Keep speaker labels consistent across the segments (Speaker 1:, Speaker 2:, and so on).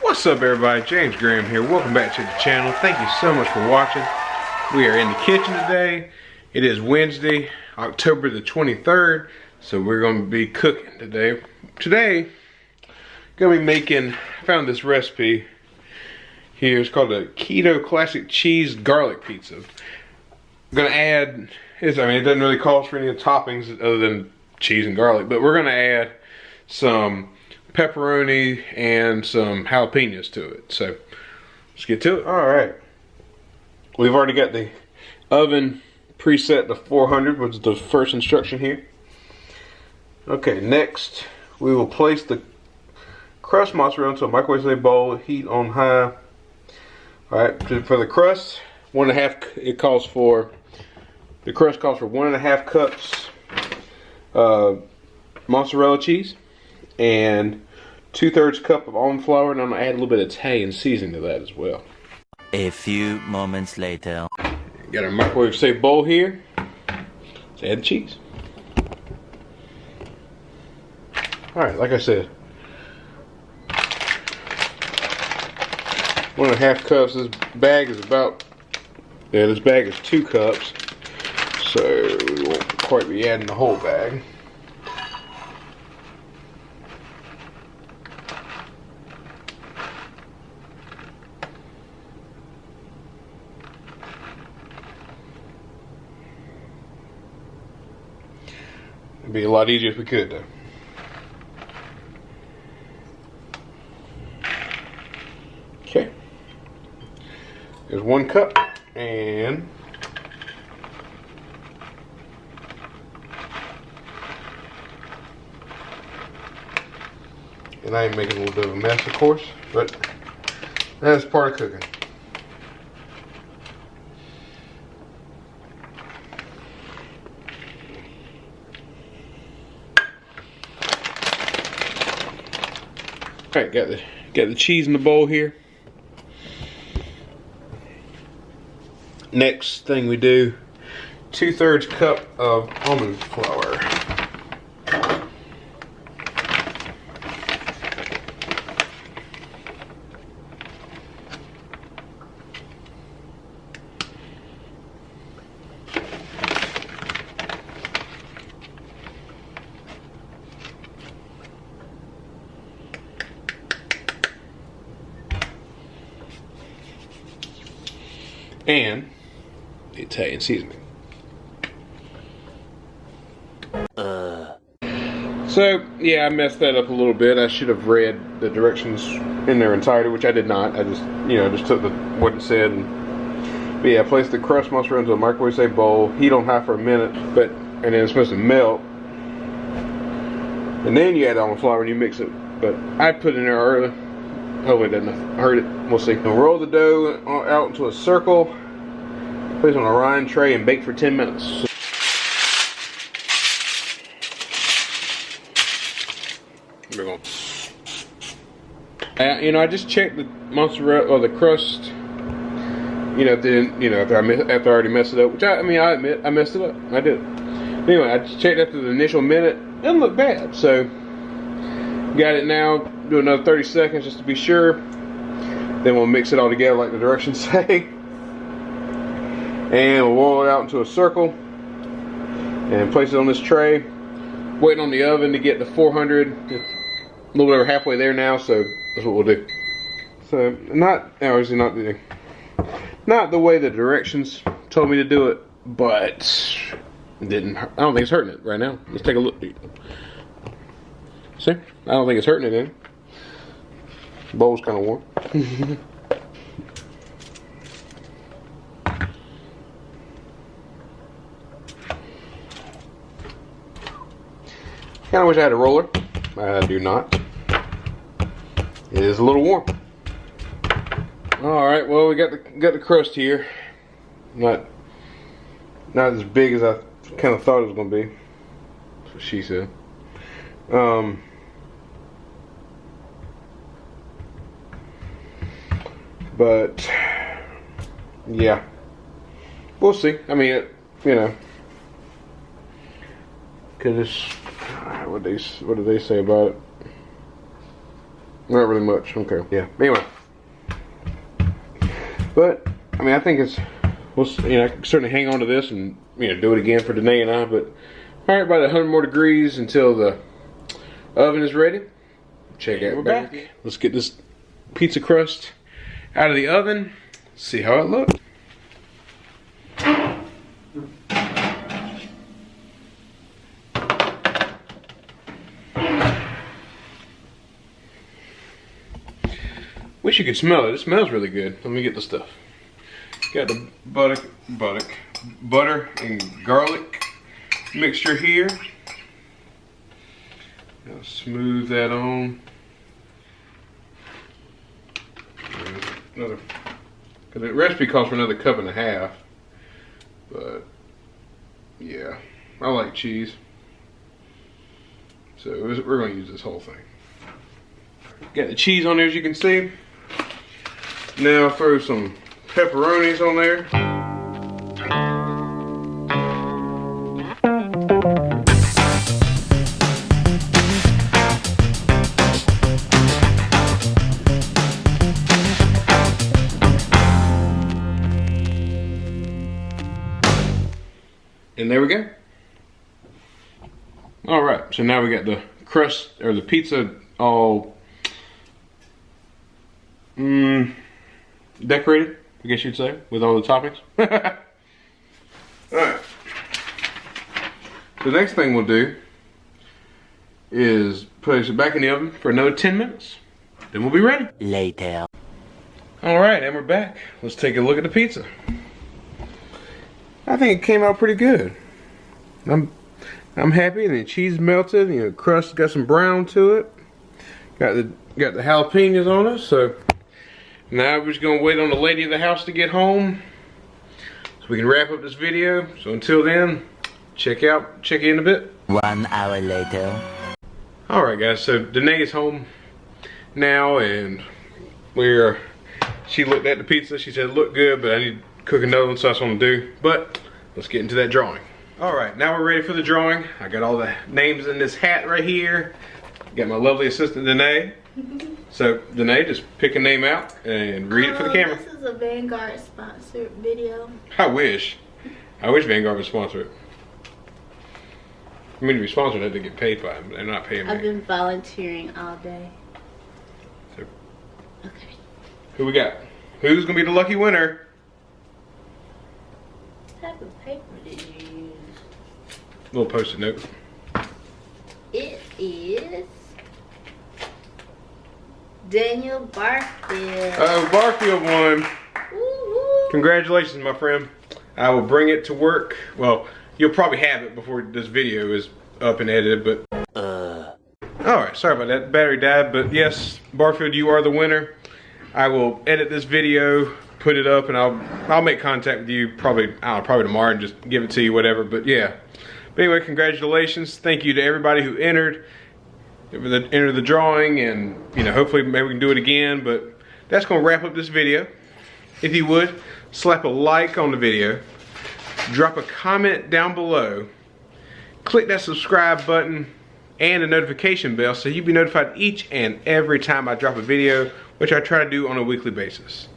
Speaker 1: What's up everybody, James Graham here. Welcome back to the channel. Thank you so much for watching. We are in the kitchen today. It is Wednesday, October the 23rd. So we're going to be cooking today. Today, going to be making, I found this recipe here. It's called a Keto Classic Cheese Garlic Pizza. I'm going to add, it doesn't really cost for any of the toppings other than cheese and garlic. But we're going to add some pepperoni and some jalapenos to it. So let's get to it. All right, we've already got the oven preset to 400, which is the first instruction here. Okay, next we will place the crust mozzarella into a microwave bowl, heat on high. All right, for the crust, the crust calls for 1.5 cups mozzarella cheese and 2/3 cup of almond flour, and I'm gonna add a little bit of Italian seasoning to that as well.
Speaker 2: A few moments later.
Speaker 1: Got our microwave safe bowl here. Let's add the cheese. Alright, like I said, 1.5 cups. This bag is this bag is 2 cups. So we won't quite be adding the whole bag. It'd be a lot easier if we could though. Okay. There's 1 cup and I am making a little bit of a mess, of course, but that's part of cooking. Alright, got the cheese in the bowl here. Next thing we do, 2/3 cup of almond flour. And the Italian seasoning. So yeah, I messed that up a little bit. I should have read the directions in their entirety, which I did not. I just took what it said. But yeah, place the crust mozzarella into a microwave safe bowl, heat on high for a minute, and then it's supposed to melt. And then you add almond flour and you mix it. But I put it in there early. Oh, it doesn't hurt it. We'll see. Now roll the dough out into a circle, place it on a rind tray, and bake for 10 minutes. We're going. I just checked the mozzarella or the crust. After I already messed it up, which I admit I messed it up. I did. Anyway, I just checked after the initial minute. It doesn't look bad. So got it now. Do another 30 seconds just to be sure. Then we'll mix it all together like the directions say. And we'll roll it out into a circle and place it on this tray. Waiting on the oven to get to 400. It's a little bit over halfway there now, so that's what we'll do. So obviously not the way the directions told me to do it, but I don't think it's hurting it right now. Let's take a look. See? I don't think it's hurting it any. The bowl's kind of warm. Kinda wish I had a roller. I do not. It is a little warm. Alright, well we got the crust here. Not as big as I kinda thought it was gonna be. That's what she said. But yeah, we'll see. Cause it's what do they say about it? Not really much. Okay. Yeah. Anyway. But I mean, I think it's. We'll, you know, I can certainly hang on to this and do it again for Danae and I. But all right, about 100 more degrees until the oven is ready. Check out. We're back. Let's get this pizza crust out of the oven. See how it looks. Wish you could smell it. It smells really good. Let me get the stuff. Got the butter and garlic mixture here. I'll smooth that on. Because the recipe calls for another 1.5 cups. But yeah, I like cheese, so we're going to use this whole thing. Got the cheese on there, as you can see. Now throw some pepperonis on there. And there we go. All right, so now we got the crust, or the pizza, all decorated, I guess you'd say, with all the toppings. Alright. So the next thing we'll do is place it back in the oven for another 10 minutes. Then we'll be ready.
Speaker 2: Later.
Speaker 1: Alright, and we're back. Let's take a look at the pizza. I think it came out pretty good. I'm happy. The cheese melted, the crust got some brown to it. Got the jalapenos on it, so now we're just gonna wait on the lady of the house to get home so we can wrap up this video. So until then, check in a bit.
Speaker 2: 1 hour later.
Speaker 1: Alright guys, so Danae is home now, and she looked at the pizza. She said it looked good, but I need to cook another one, so that's what I'm gonna do. But let's get into that drawing. Alright, now we're ready for the drawing. I got all the names in this hat right here. Got my lovely assistant Danae. So Danae, just pick a name out and read it for the camera.
Speaker 3: This is a Vanguard sponsored video.
Speaker 1: I wish Vanguard would sponsor it. I mean, to be sponsored, I have to get paid by them, but they're not paying me.
Speaker 3: I've been volunteering all day.
Speaker 1: So,
Speaker 3: okay.
Speaker 1: who we got? Who's gonna be the lucky winner?
Speaker 3: What type of paper did you use?
Speaker 1: Little post-it note.
Speaker 3: It is Daniel Barfield.
Speaker 1: Oh, Barfield won.
Speaker 3: Woo-hoo.
Speaker 1: Congratulations, my friend. I will bring it to work. Well, you'll probably have it before this video is up and edited, but... Alright, sorry about that. Battery died, but yes, Barfield, you are the winner. I will edit this video, put it up, and I'll make contact with you probably tomorrow and just give it to you, whatever, but yeah. But anyway, congratulations. Thank you to everybody who entered the drawing, and hopefully maybe we can do it again, but that's gonna wrap up this video. If you would, slap a like on the video, drop a comment down below, click that subscribe button and the notification bell so you'll be notified each and every time I drop a video, which I try to do on a weekly basis.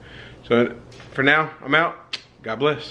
Speaker 1: So for now, I'm out. God bless.